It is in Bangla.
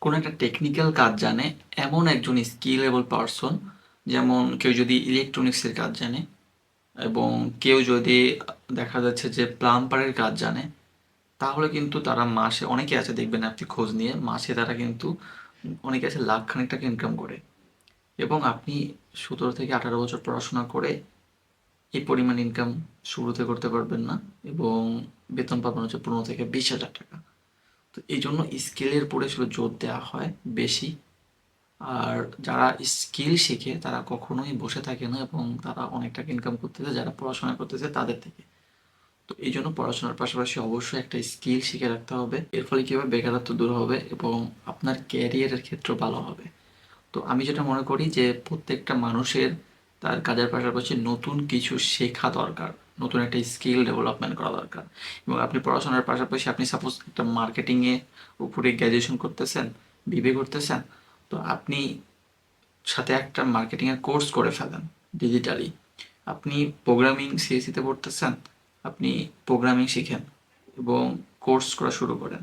কোনো একটা টেকনিক্যাল কাজ জানে এমন একজন স্কিলেবল পারসন, যেমন কেউ যদি ইলেকট্রনিক্সের কাজ জানে এবং কেউ যদি দেখা যাচ্ছে যে প্লাম্বারের কাজ জানে, তাহলে কিন্তু তারা মাসে, অনেকে আছে দেখবেন আপনি খোঁজ নিয়ে, মাসে তারা কিন্তু অনেকে আছে লাখ খানিক টাকা ইনকাম করে। এবং আপনি 17 থেকে 18 বছর পড়াশোনা করে এই পরিমাণ ইনকাম শুরুতে করতে পারবেন না, এবং বেতন পাবেন হচ্ছে 15 থেকে 20 হাজার টাকা। তো এই জন্য স্কিলের উপরে শুধু জোর দেওয়া হয় বেশি। আর যারা স্কিল শিখে তারা কখনোই বসে থাকে না, এবং তারা অনেক টাকা ইনকাম করতেছে যারা পড়াশোনা করতেছে তাদের থেকে। তো এই জন্য পড়াশোনার পাশাপাশি অবশ্যই একটা স্কিল শিখে রাখতে হবে। এর ফলে কী হবে, বেকারত্ব দূর হবে এবং আপনার ক্যারিয়ারের ক্ষেত্রেও ভালো হবে। তো আমি যেটা মনে করি যে প্রত্যেকটা মানুষের তার কাজের পাশাপাশি নতুন কিছু শেখা দরকার, নতুন একটা স্কিল ডেভেলপমেন্ট করা দরকার। এবং আপনি পড়াশোনার পাশাপাশি আপনি সাপোজ একটা মার্কেটিংয়ে উপরে গ্র্যাজুয়েশন করতেছেন, বিবিএ করতেছেন, তো আপনি সাথে একটা মার্কেটিংয়ের কোর্স করে ফেলেন ডিজিটালি। আপনি প্রোগ্রামিং সিএসসিতে পড়তেছেন, আপনি প্রোগ্রামিং শিখেন এবং কোর্স করা শুরু করেন।